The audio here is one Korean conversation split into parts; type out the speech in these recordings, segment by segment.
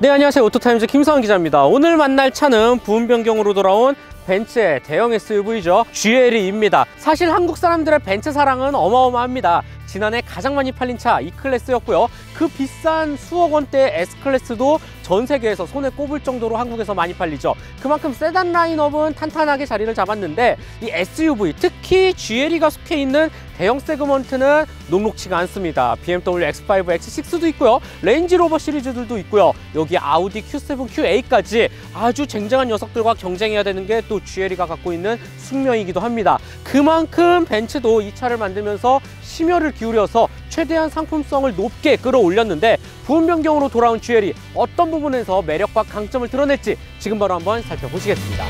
네, 안녕하세요. 오토타임즈 김성환 기자입니다. 오늘 만날 차는 부분 변경으로 돌아온 벤츠의 대형 SUV죠. GLE입니다. 사실 한국 사람들의 벤츠 사랑은 어마어마합니다. 지난해 가장 많이 팔린 차 E클래스였고요. 그 비싼 수억 원대 S클래스도 전 세계에서 손에 꼽을 정도로 한국에서 많이 팔리죠. 그만큼 세단 라인업은 탄탄하게 자리를 잡았는데 이 SUV, 특히 GLE가 속해 있는 대형 세그먼트는 녹록치가 않습니다. BMW X5, X6도 있고요. 레인지로버 시리즈들도 있고요. 여기 아우디 Q7, Q8까지 아주 쟁쟁한 녀석들과 경쟁해야 되는 게 또 GLE가 갖고 있는 숙명이기도 합니다. 그만큼 벤츠도 이 차를 만들면서 심혈을 기울여서 최대한 상품성을 높게 끌어올렸는데 부분 변경으로 돌아온 GLE 어떤 부분에서 매력과 강점을 드러낼지 지금 바로 한번 살펴보시겠습니다.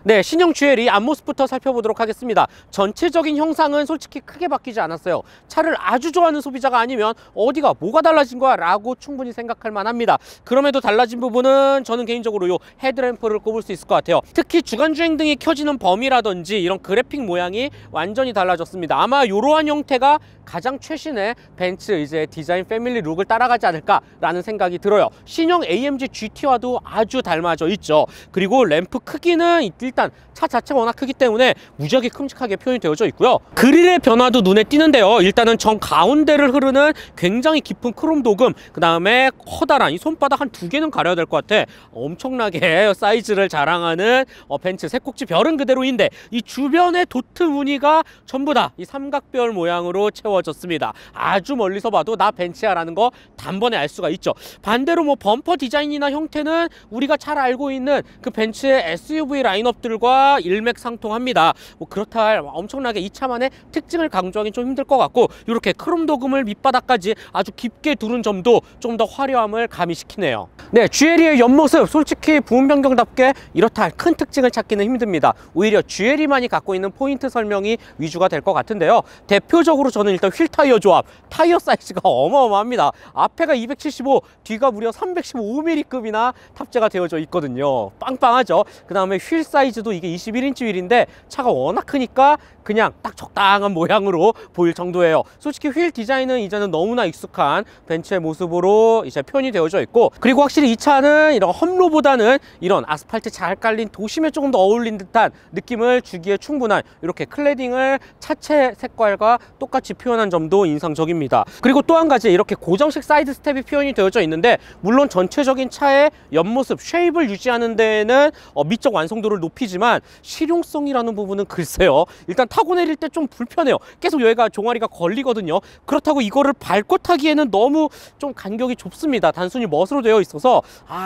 네, 신형 GLE 앞모습부터 살펴보도록 하겠습니다. 전체적인 형상은 솔직히 크게 바뀌지 않았어요. 차를 아주 좋아하는 소비자가 아니면 어디가 뭐가 달라진 거야 라고 충분히 생각할 만합니다. 그럼에도 달라진 부분은 저는 개인적으로 요 헤드램프를 꼽을 수 있을 것 같아요. 특히 주간주행등이 켜지는 범위라든지 이런 그래픽 모양이 완전히 달라졌습니다. 아마 이러한 형태가 가장 최신의 벤츠 이제 디자인 패밀리 룩을 따라가지 않을까라는 생각이 들어요. 신형 AMG GT와도 아주 닮아져 있죠. 그리고 램프 크기는 일단 차 자체가 워낙 크기 때문에 무지하게 큼직하게 표현이 되어져 있고요. 그릴의 변화도 눈에 띄는데요. 일단은 정 가운데를 흐르는 굉장히 깊은 크롬 도금, 그 다음에 커다란 이 손바닥 한 2개는 가려야 될 것 같아. 엄청나게 사이즈를 자랑하는 벤츠 새꼭지 별은 그대로인데 이 주변의 도트 무늬가 전부 다 이 삼각별 모양으로 채워졌습니다. 아주 멀리서 봐도 나 벤츠야 라는 거 단번에 알 수가 있죠. 반대로 뭐 범퍼 디자인이나 형태는 우리가 잘 알고 있는 그 벤츠의 SUV 라인업들과 일맥상통합니다. 뭐 그렇다 할 엄청나게 이 차만의 특징을 강조하기 좀 힘들 것 같고, 이렇게 크롬 도금을 밑바닥까지 아주 깊게 두른 점도 좀 더 화려함을 가미시키네요. 네, GLE의 옆모습 솔직히 부분 변경답게 이렇다 할 큰 특징을 찾기는 힘듭니다. 오히려 GLE만이 갖고 있는 포인트 설명이 위주가 될 것 같은데요. 대표적으로 저는 일단 휠 타이어 조합, 타이어 사이즈가 어마어마합니다. 앞에가 275, 뒤가 무려 315mm급이나 탑재가 되어져 있거든요. 빵빵하죠. 그 다음에 휠 사이즈도 이게 21인치 휠인데 차가 워낙 크니까 그냥 딱 적당한 모양으로 보일 정도예요. 솔직히 휠 디자인은 이제는 너무나 익숙한 벤츠의 모습으로 이제 표현이 되어져 있고, 그리고 확실히 이 차는 이런 험로보다는 이런 아스팔트 잘 깔린 도심에 조금 더 어울린 듯한 느낌을 주기에 충분한 이렇게 클래딩을 차체 색깔과 똑같이 표현한 점도 인상적입니다. 그리고 또 한 가지 이렇게 고정식 사이드 스텝이 표현이 되어져 있는데, 물론 전체적인 차의 옆모습 쉐입을 유지하는 데에는 미적 완성도를 높이지만 실용성이라는 부분은 글쎄요. 일단 타고 내릴 때 좀 불편해요. 계속 여기가 종아리가 걸리거든요. 그렇다고 이거를 밟고 타기에는 너무 좀 간격이 좁습니다. 단순히 멋으로 되어 있어서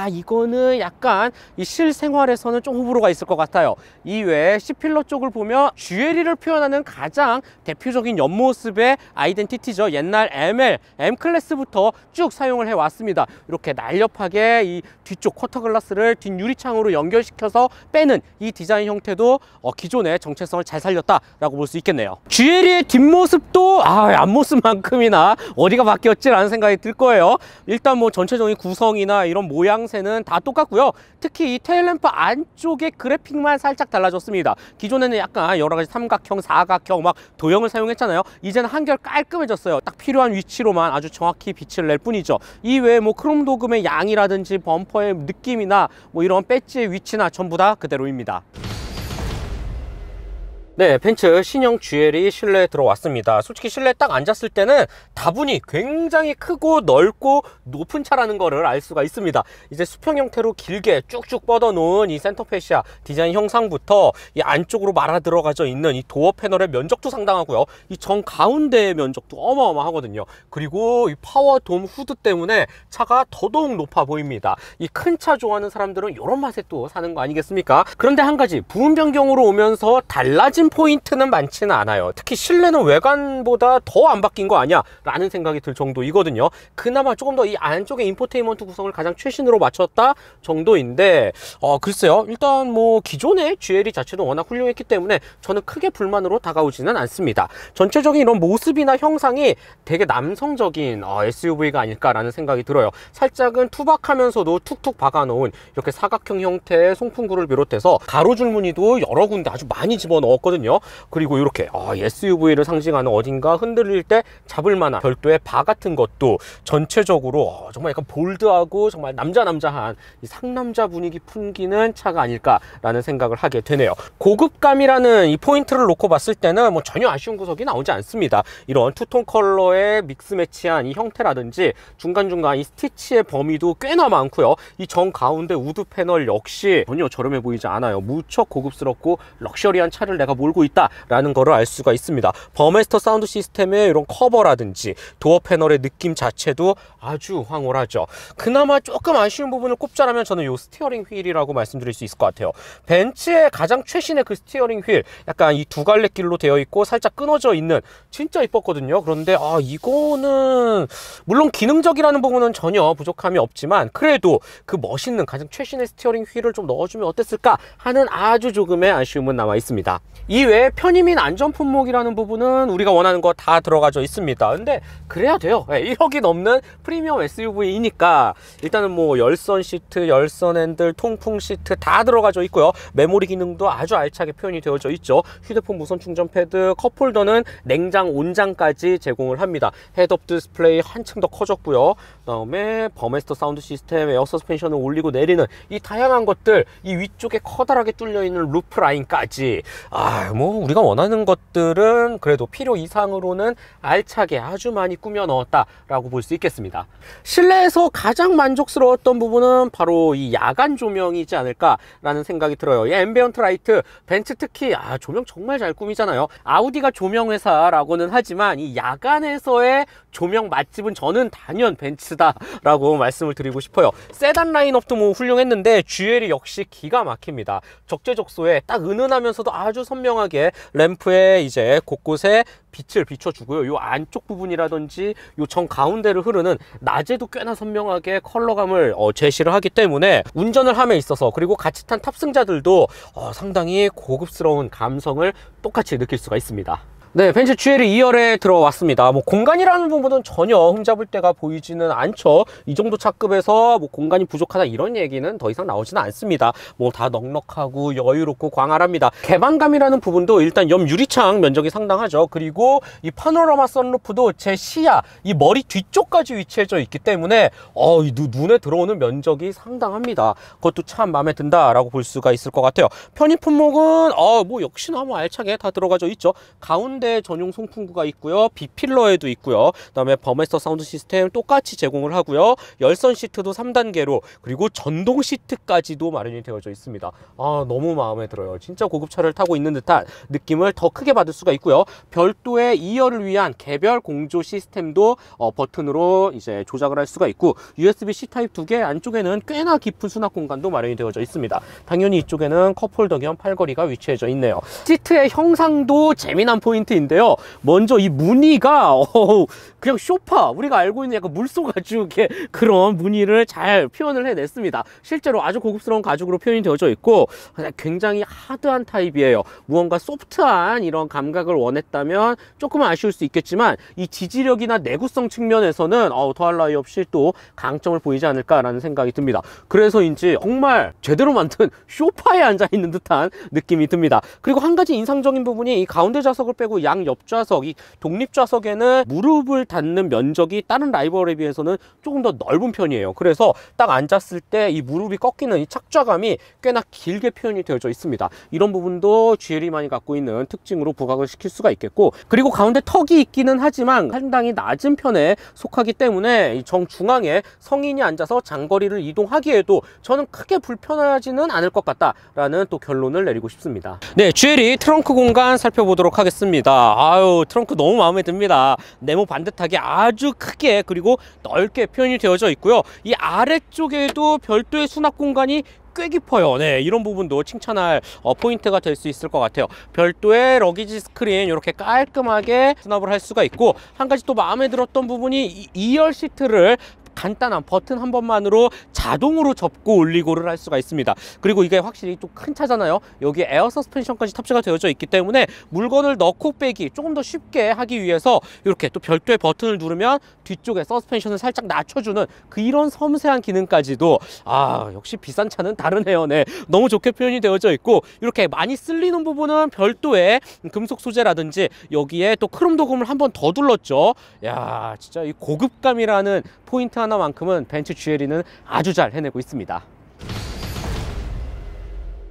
이거는 약간 이 실생활에서는 좀 호불호가 있을 것 같아요. 이외에 C필러 쪽을 보면 GLE를 표현하는 가장 대표적인 옆모습의 아이덴티티죠. 옛날 ML, M클래스부터 쭉 사용을 해왔습니다. 이렇게 날렵하게 이 뒤쪽 쿼터 글라스를 뒷유리창으로 연결시켜서 빼는 이 디자인 형태도 기존의 정체성을 잘 살렸다라고 볼 수 있겠네요. GLE의 뒷모습도 앞모습만큼이나 어디가 바뀌었지라는 생각이 들 거예요. 일단 뭐 전체적인 구성이나 이런 모양새는 다 똑같고요. 특히 이 테일램프 안쪽의 그래픽만 살짝 달라졌습니다. 기존에는 약간 여러 가지 삼각형, 사각형 막 도형을 사용했잖아요. 이제는 한결 깔끔해졌어요. 딱 필요한 위치로만 아주 정확히 빛을 낼 뿐이죠. 이외에 뭐 크롬 도금의 양이라든지 범퍼의 느낌이나 뭐 이런 배지의 위치나 전부 다 그대로입니다. 네, 벤츠 신형 GLE 실내에 들어왔습니다. 솔직히 실내에 딱 앉았을 때는 다분히 굉장히 크고 넓고 높은 차라는 거를 알 수가 있습니다. 이제 수평 형태로 길게 쭉쭉 뻗어 놓은 이 센터 페시아 디자인 형상부터 이 안쪽으로 말아 들어가져 있는 이 도어 패널의 면적도 상당하고요. 이 정 가운데의 면적도 어마어마하거든요. 그리고 이 파워 돔 후드 때문에 차가 더더욱 높아 보입니다. 이 큰 차 좋아하는 사람들은 이런 맛에 또 사는 거 아니겠습니까? 그런데 한 가지 부분 변경으로 오면서 달라진 바뀐 포인트는 많지는 않아요. 특히 실내는 외관보다 더 안 바뀐 거 아니야? 라는 생각이 들 정도이거든요. 그나마 조금 더 이 안쪽에 인포테인먼트 구성을 가장 최신으로 맞췄다 정도인데, 글쎄요. 일단 뭐 기존의 GLE 자체도 워낙 훌륭했기 때문에 저는 크게 불만으로 다가오지는 않습니다. 전체적인 이런 모습이나 형상이 되게 남성적인 SUV가 아닐까라는 생각이 들어요. 살짝은 투박하면서도 툭툭 박아놓은 이렇게 사각형 형태의 송풍구를 비롯해서 가로줄 무늬도 여러 군데 아주 많이 집어넣었거든요. 그리고 이렇게 SUV를 상징하는 어딘가 흔들릴 때 잡을 만한 별도의 바 같은 것도 전체적으로 정말 약간 볼드하고 정말 남자한 이 상남자 분위기 풍기는 차가 아닐까라는 생각을 하게 되네요. 고급감이라는 이 포인트를 놓고 봤을 때는 뭐 전혀 아쉬운 구석이 나오지 않습니다. 이런 투톤 컬러의 믹스 매치한 이 형태라든지 중간중간 이 스티치의 범위도 꽤나 많고요. 이 정 가운데 우드 패널 역시 전혀 저렴해 보이지 않아요. 무척 고급스럽고 럭셔리한 차를 내가 몰고 있다라는 거를 알 수가 있습니다. 버메스터 사운드 시스템의 이런 커버라든지 도어 패널의 느낌 자체도 아주 황홀하죠. 그나마 조금 아쉬운 부분을 꼽자라면 저는 이 스티어링 휠이라고 말씀드릴 수 있을 것 같아요. 벤츠의 가장 최신의 그 스티어링 휠, 약간 이 두 갈래 길로 되어 있고 살짝 끊어져 있는, 진짜 이뻤거든요. 그런데 이거는 물론 기능적이라는 부분은 전혀 부족함이 없지만 그래도 그 멋있는 가장 최신의 스티어링 휠을 좀 넣어주면 어땠을까 하는 아주 조금의 아쉬움은 남아 있습니다. 이외에 편의 및 안전 품목이라는 부분은 우리가 원하는 거 다 들어가져 있습니다. 근데 그래야 돼요. 1억이 넘는 프리미엄 SUV이니까 일단은 뭐 열선 시트, 열선 핸들, 통풍 시트 다 들어가져 있고요. 메모리 기능도 아주 알차게 표현이 되어져 있죠. 휴대폰 무선 충전 패드, 컵홀더는 냉장, 온장까지 제공을 합니다. 헤드업 디스플레이 한층 더 커졌고요. 그다음에 버메스터 사운드 시스템, 에어 서스펜션을 올리고 내리는 이 다양한 것들, 이 위쪽에 커다랗게 뚫려 있는 루프 라인까지, 뭐 우리가 원하는 것들은 그래도 필요 이상으로는 알차게 아주 많이 꾸며 넣었다라고 볼 수 있겠습니다. 실내에서 가장 만족스러웠던 부분은 바로 이 야간 조명이지 않을까라는 생각이 들어요. 이 앰비언트 라이트, 벤츠 특히 조명 정말 잘 꾸미잖아요. 아우디가 조명 회사라고는 하지만 이 야간에서의 조명 맛집은 저는 단연 벤츠다라고 말씀을 드리고 싶어요. 세단 라인업도 뭐 훌륭했는데 GLE 역시 기가 막힙니다. 적재적소에 딱 은은하면서도 아주 선명하게 램프에 이제 곳곳에 빛을 비춰주고요. 요 안쪽 부분이라든지 요 정 가운데를 흐르는 낮에도 꽤나 선명하게 컬러감을 제시를 하기 때문에 운전을 함에 있어서, 그리고 같이 탄 탑승자들도 상당히 고급스러운 감성을 똑같이 느낄 수가 있습니다. 네, 벤츠 GLE 2열에 들어왔습니다. 뭐 공간이라는 부분은 전혀 흠잡을 데가 보이지는 않죠. 이 정도 차급에서 뭐 공간이 부족하다 이런 얘기는 더 이상 나오지는 않습니다. 뭐 다 넉넉하고 여유롭고 광활합니다. 개방감이라는 부분도 일단 옆 유리창 면적이 상당하죠. 그리고 이 파노라마 선루프도 제 시야, 이 머리 뒤쪽까지 위치해져 있기 때문에 이 눈에 들어오는 면적이 상당합니다. 그것도 참 마음에 든다라고 볼 수가 있을 것 같아요. 편의 품목은 뭐 역시나 뭐 알차게 다 들어가져 있죠. 가운데 전용 송풍구가 있고요. B필러에도 있고요. 그다음에 버메스터 사운드 시스템 똑같이 제공을 하고요. 열선 시트도 3단계로, 그리고 전동 시트까지도 마련이 되어져 있습니다. 너무 마음에 들어요. 진짜 고급차를 타고 있는 듯한 느낌을 더 크게 받을 수가 있고요. 별도의 2열을 위한 개별 공조 시스템도 버튼으로 이제 조작을 할 수가 있고, USB-C 타입 2개, 안쪽에는 꽤나 깊은 수납 공간도 마련이 되어져 있습니다. 당연히 이쪽에는 컵홀더 겸 팔걸이가 위치해져 있네요. 시트의 형상도 재미난 포인트인데요. 먼저 이 무늬가 그냥 소파, 우리가 알고 있는 약간 물소 가죽의 그런 무늬를 잘 표현을 해냈습니다. 실제로 아주 고급스러운 가죽으로 표현이 되어져 있고 굉장히 하드한 타입이에요. 무언가 소프트한 이런 감각을 원했다면 조금은 아쉬울 수 있겠지만 이 지지력이나 내구성 측면에서는 더할 나위 없이 또 강점을 보이지 않을까라는 생각이 듭니다. 그래서인지 정말 제대로 만든 소파에 앉아있는 듯한 느낌이 듭니다. 그리고 한 가지 인상적인 부분이 이 가운데 좌석을 빼고 양 옆 좌석, 이 독립 좌석에는 무릎을 닿는 면적이 다른 라이벌에 비해서는 조금 더 넓은 편이에요. 그래서 딱 앉았을 때 이 무릎이 꺾이는 이 착좌감이 꽤나 길게 표현이 되어져 있습니다. 이런 부분도 GLE만이 갖고 있는 특징으로 부각을 시킬 수가 있겠고, 그리고 가운데 턱이 있기는 하지만 상당히 낮은 편에 속하기 때문에 이 정중앙에 성인이 앉아서 장거리를 이동하기에도 저는 크게 불편하지는 않을 것 같다라는 또 결론을 내리고 싶습니다. 네, GLE 트렁크 공간 살펴보도록 하겠습니다. 트렁크 너무 마음에 듭니다. 네모 반듯하게 아주 크게 그리고 넓게 표현이 되어져 있고요. 이 아래쪽에도 별도의 수납 공간이 꽤 깊어요. 네, 이런 부분도 칭찬할 포인트가 될 수 있을 것 같아요. 별도의 러기지 스크린 이렇게 깔끔하게 수납을 할 수가 있고, 한 가지 또 마음에 들었던 부분이 2열 시트를 간단한 버튼 한 번만으로 자동으로 접고 올리고를 할 수가 있습니다. 그리고 이게 확실히 또 큰 차잖아요. 여기에 에어 서스펜션까지 탑재가 되어져 있기 때문에 물건을 넣고 빼기 조금 더 쉽게 하기 위해서 이렇게 또 별도의 버튼을 누르면 뒤쪽에 서스펜션을 살짝 낮춰주는 이런 섬세한 기능까지도, 역시 비싼 차는 다르네요. 네, 너무 좋게 표현이 되어져 있고, 이렇게 많이 쓸리는 부분은 별도의 금속 소재라든지 여기에 또 크롬 도금을 한 번 더 둘렀죠. 야, 진짜 이 고급감이라는 포인트 하나만큼은 벤츠 GLE는 아주 잘 해내고 있습니다.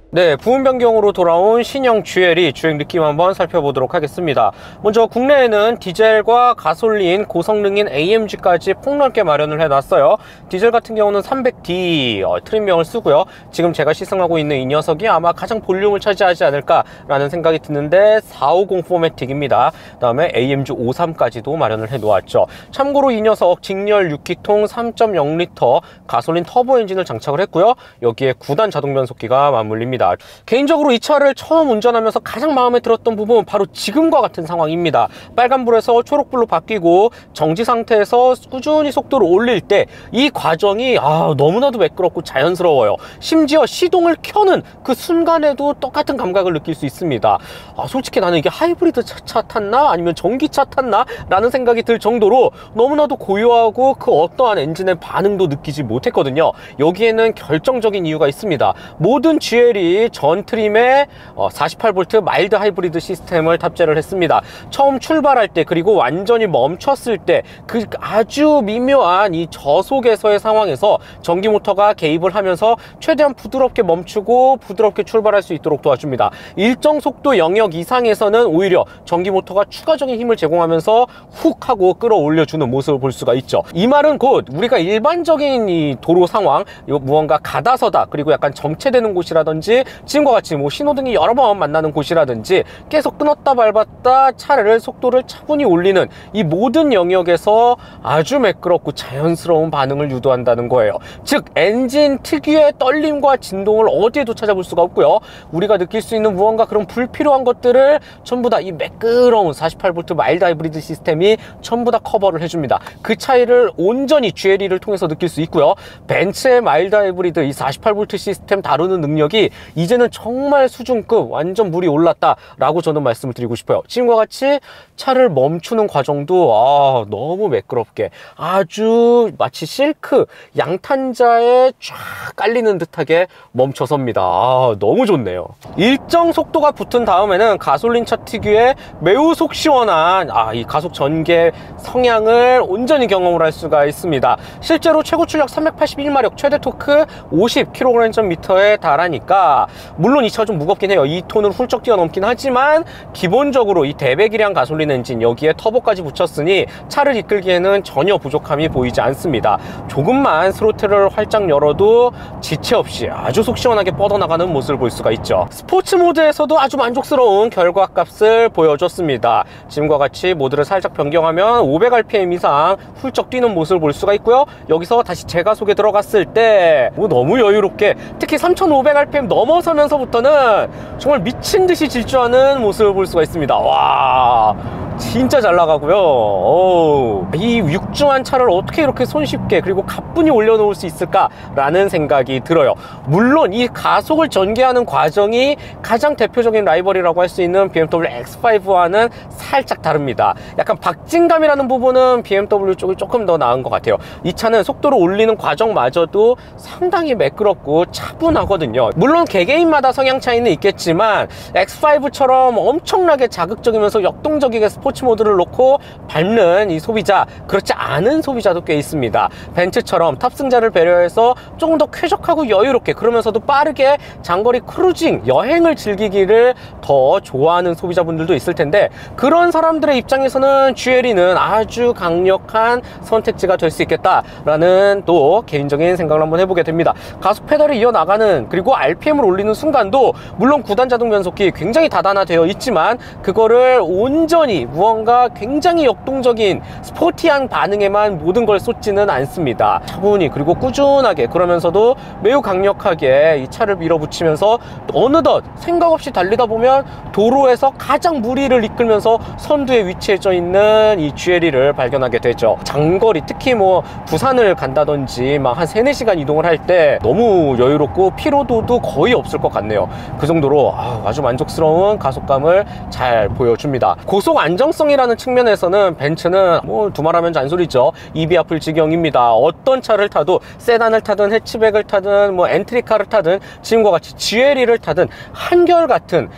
네, 부분 변경으로 돌아온 신형 GLE 주행 느낌 한번 살펴보도록 하겠습니다. 먼저 국내에는 디젤과 가솔린, 고성능인 AMG까지 폭넓게 마련을 해놨어요. 디젤 같은 경우는 300D 트림명을 쓰고요. 지금 제가 시승하고 있는 이 녀석이 아마 가장 볼륨을 차지하지 않을까라는 생각이 드는데 450 포매틱입니다. 그 다음에 AMG 53까지도 마련을 해놓았죠. 참고로 이 녀석 직렬 6기통 3.0L 가솔린 터보 엔진을 장착을 했고요. 여기에 9단 자동 변속기가 맞물립니다. 개인적으로 이 차를 처음 운전하면서 가장 마음에 들었던 부분은 바로 지금과 같은 상황입니다. 빨간불에서 초록불로 바뀌고 정지 상태에서 꾸준히 속도를 올릴 때 이 과정이 너무나도 매끄럽고 자연스러워요. 심지어 시동을 켜는 그 순간에도 똑같은 감각을 느낄 수 있습니다. 솔직히 나는 이게 하이브리드 차 탔나 아니면 전기차 탔나 라는 생각이 들 정도로 너무나도 고요하고 그 어떠한 엔진의 반응도 느끼지 못했거든요. 여기에는 결정적인 이유가 있습니다. 모든 GLE 전 트림에 48V 마일드 하이브리드 시스템을 탑재를 했습니다. 처음 출발할 때, 그리고 완전히 멈췄을 때 그 아주 미묘한 이 저속에서의 상황에서 전기 모터가 개입을 하면서 최대한 부드럽게 멈추고 부드럽게 출발할 수 있도록 도와줍니다. 일정 속도 영역 이상에서는 오히려 전기 모터가 추가적인 힘을 제공하면서 훅 하고 끌어올려주는 모습을 볼 수가 있죠. 이 말은 곧 우리가 일반적인 이 도로 상황, 무언가 가다서다, 그리고 약간 정체되는 곳이라든지 지금과 같이 신호등이 여러 번 만나는 곳이라든지 계속 끊었다 밟았다 차를 속도를 차분히 올리는 이 모든 영역에서 아주 매끄럽고 자연스러운 반응을 유도한다는 거예요. 즉 엔진 특유의 떨림과 진동을 어디에도 찾아볼 수가 없고요. 우리가 느낄 수 있는 무언가 그런 불필요한 것들을 전부 다 이 매끄러운 48V 마일드 하이브리드 시스템이 전부 다 커버를 해줍니다. 그 차이를 온전히 GLE를 통해서 느낄 수 있고요. 벤츠의 마일드 하이브리드 이 48V 시스템 다루는 능력이 이제는 정말 수준급, 완전 물이 올랐다 라고 저는 말씀을 드리고 싶어요. 지금과 같이 차를 멈추는 과정도 너무 매끄럽게, 아주 마치 실크 양탄자에 쫙 깔리는 듯하게 멈춰섭니다. 너무 좋네요. 일정 속도가 붙은 다음에는 가솔린차 특유의 매우 속 시원한 이 가속 전개 성향을 온전히 경험을 할 수가 있습니다. 실제로 최고 출력 381마력, 최대 토크 50kgm/m에 달하니까, 물론 이 차가 좀 무겁긴 해요. 2톤을 훌쩍 뛰어넘긴 하지만 기본적으로 이 대배기량 가솔린 엔진, 여기에 터보까지 붙였으니 차를 이끌기에는 전혀 부족함이 보이지 않습니다. 조금만 스로틀을 활짝 열어도 지체 없이 아주 속 시원하게 뻗어나가는 모습을 볼 수가 있죠. 스포츠 모드에서도 아주 만족스러운 결과값을 보여줬습니다. 지금과 같이 모드를 살짝 변경하면 500rpm 이상 훌쩍 뛰는 모습을 볼 수가 있고요. 여기서 다시 제가속에 들어갔을 때 너무 여유롭게, 특히 3500rpm 넘어서면서부터는 정말 미친듯이 질주하는 모습을 볼 수가 있습니다. 와, 진짜 잘 나가고요. 이 육중한 차를 어떻게 이렇게 손쉽게 그리고 가뿐히 올려놓을 수 있을까라는 생각이 들어요. 물론 이 가속을 전개하는 과정이 가장 대표적인 라이벌이라고 할 수 있는 BMW X5와는 살짝 다릅니다. 약간 박진감이라는 부분은 BMW 쪽이 조금 더 나은 것 같아요. 이 차는 속도를 올리는 과정마저도 상당히 매끄럽고 차분하거든요. 물론 개개인마다 성향 차이는 있겠지만 X5처럼 엄청나게 자극적이면서 역동적이게 스포츠 모드를 놓고 밟는 이 소비자, 그렇지 않은 소비자도 꽤 있습니다. 벤츠처럼 탑승자를 배려해서 조금 더 쾌적하고 여유롭게, 그러면서도 빠르게 장거리 크루징, 여행을 즐기기를 더 좋아하는 소비자분들도 있을 텐데, 그런 사람들의 입장에서는 GLE는 아주 강력한 선택지가 될 수 있겠다라는 또 개인적인 생각을 한번 해보게 됩니다. 가속 페달을 이어나가는, 그리고 RPM을 올리는 순간도 물론 9단 자동 변속기 굉장히 다단화되어 있지만 그거를 온전히 무언가 굉장히 역동적인 스포티한 반응에만 모든 걸 쏟지는 않습니다. 차분히 그리고 꾸준하게, 그러면서도 매우 강력하게 이 차를 밀어붙이면서 어느덧 생각 없이 달리다 보면 도로에서 가장 무리를 이끌면서 선두에 위치해져 있는 이 GLE를 발견하게 되죠. 장거리, 특히 뭐 부산을 간다든지 막 한 3-4시간 이동을 할 때 너무 여유롭고 피로도도 거의 없을 것 같네요. 그 정도로 아주 만족스러운 가속감을 잘 보여줍니다. 고속 안정성이라는 측면에서는 벤츠는 뭐 두말하면 잔소리죠. 입이 아플 지경입니다. 어떤 차를 타도, 세단을 타든 해치백을 타든 뭐 엔트리카를 타든 지금과 같이 GLE를 타든 한결같은,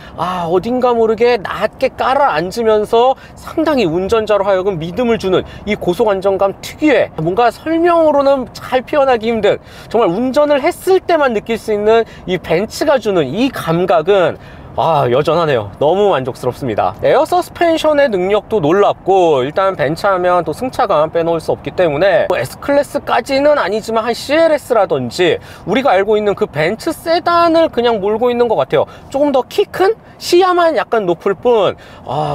어딘가 모르게 낮게 깔아 앉으면서 상당히 운전자로 하여금 믿음을 주는 이 고속 안정감 특유의, 뭔가 설명으로는 잘 표현하기 힘든, 정말 운전을 했을 때만 느낄 수 있는 이 벤츠가 주는 이 감각은 여전하네요. 너무 만족스럽습니다. 에어 서스펜션의 능력도 놀랍고, 일단 벤츠 하면 또 승차감 빼놓을 수 없기 때문에 뭐 S클래스까지는 아니지만 한 CLS라든지 우리가 알고 있는 그 벤츠 세단을 그냥 몰고 있는 것 같아요. 조금 더 키 큰? 시야만 약간 높을 뿐,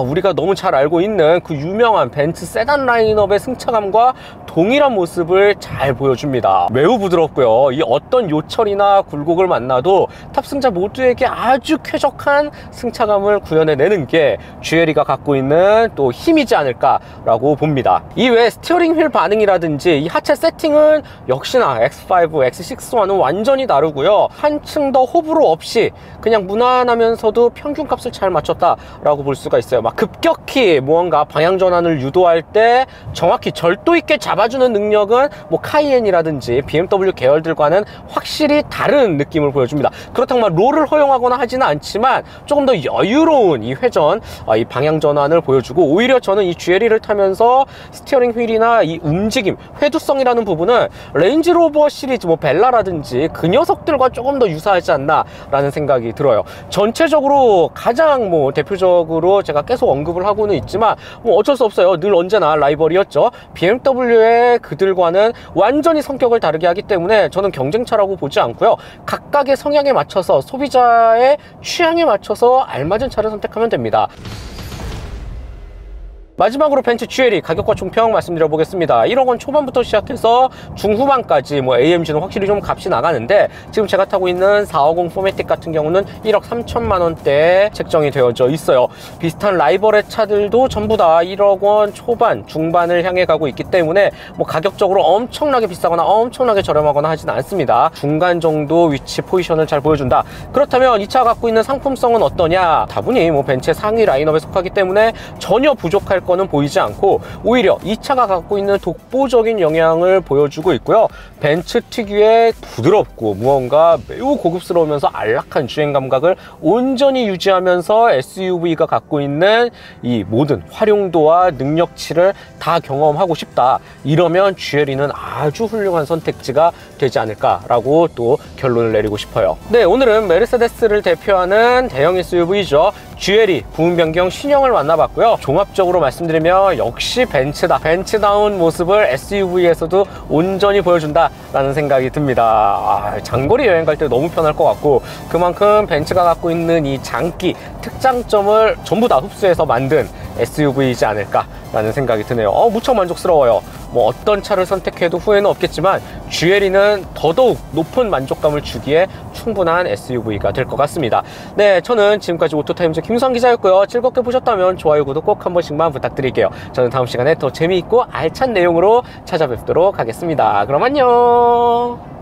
우리가 너무 잘 알고 있는 그 유명한 벤츠 세단 라인업의 승차감과 동일한 모습을 잘 보여줍니다. 매우 부드럽고요. 이 어떤 요철이나 굴곡을 만나도 탑승자 모두에게 아주 쾌적한 승차감을 구현해내는 게 GLE가 갖고 있는 또 힘이지 않을까라고 봅니다. 이외에 스티어링 휠 반응이라든지 이 하체 세팅은 역시나 X5, X6와는 완전히 다르고요. 한층 더 호불호 없이 그냥 무난하면서도 평균값을 잘 맞췄다라고 볼 수가 있어요. 막 급격히 무언가 방향 전환을 유도할 때 정확히 절도 있게 잡아주는 능력은 뭐 카이엔이라든지 BMW 계열들과는 확실히 다른 느낌을 보여줍니다. 그렇다고 막 롤을 허용하거나 하지는 않지만 조금 더 여유로운 이 회전, 이 방향 전환을 보여주고, 오히려 저는 이 GLE를 타면서 스티어링 휠이나 이 움직임, 회두성이라는 부분은 레인지로버 시리즈 뭐 벨라라든지 그 녀석들과 조금 더 유사하지 않나 라는 생각이 들어요. 전체적으로 가장 뭐 대표적으로 제가 계속 언급을 하고는 있지만 뭐 어쩔 수 없어요. 늘 언제나 라이벌이었죠. BMW의 그들과는 완전히 성격을 다르게 하기 때문에 저는 경쟁차라고 보지 않고요. 각각의 성향에 맞춰서, 소비자의 취향에 맞춰서 알맞은 차를 선택하면 됩니다. 마지막으로 벤츠 GLE 가격과 총평 말씀드려 보겠습니다. 1억 원 초반부터 시작해서 중후반까지 뭐 AMG는 확실히 좀 값이 나가는데, 지금 제가 타고 있는 450 포매틱 같은 경우는 1억 3천만 원대에 책정이 되어져 있어요. 비슷한 라이벌의 차들도 전부 다 1억 원 초반, 중반을 향해 가고 있기 때문에 뭐 가격적으로 엄청나게 비싸거나 엄청나게 저렴하거나 하진 않습니다. 중간 정도 위치 포지션을 잘 보여준다. 그렇다면 이 차가 갖고 있는 상품성은 어떠냐? 다분히 뭐 벤츠의 상위 라인업에 속하기 때문에 전혀 부족할 거는 보이지 않고, 오히려 이 차가 갖고 있는 독보적인 영향을 보여주고 있고요. 벤츠 특유의 부드럽고 무언가 매우 고급스러우면서 안락한 주행 감각을 온전히 유지하면서 SUV가 갖고 있는 이 모든 활용도와 능력치를 다 경험하고 싶다, 이러면 GLE는 아주 훌륭한 선택지가 되지 않을까라고 또 결론을 내리고 싶어요. 네, 오늘은 메르세데스를 대표하는 대형 SUV죠. GLE 부분 변경 신형을 만나봤고요. 종합적으로 말씀드리면 역시 벤츠다. 벤츠다운 모습을 SUV에서도 온전히 보여준다 라는 생각이 듭니다. 장거리 여행 갈 때 너무 편할 것 같고, 그만큼 벤츠가 갖고 있는 이 장기, 특장점을 전부 다 흡수해서 만든 SUV이지 않을까 라는 생각이 드네요. 무척 만족스러워요. 뭐 어떤 차를 선택해도 후회는 없겠지만 GLE는 더더욱 높은 만족감을 주기에 충분한 SUV가 될 것 같습니다. 네, 저는 지금까지 오토타임즈 김수환 기자였고요. 즐겁게 보셨다면 좋아요, 구독 꼭 한 번씩만 부탁드릴게요. 저는 다음 시간에 더 재미있고 알찬 내용으로 찾아뵙도록 하겠습니다. 그럼 안녕.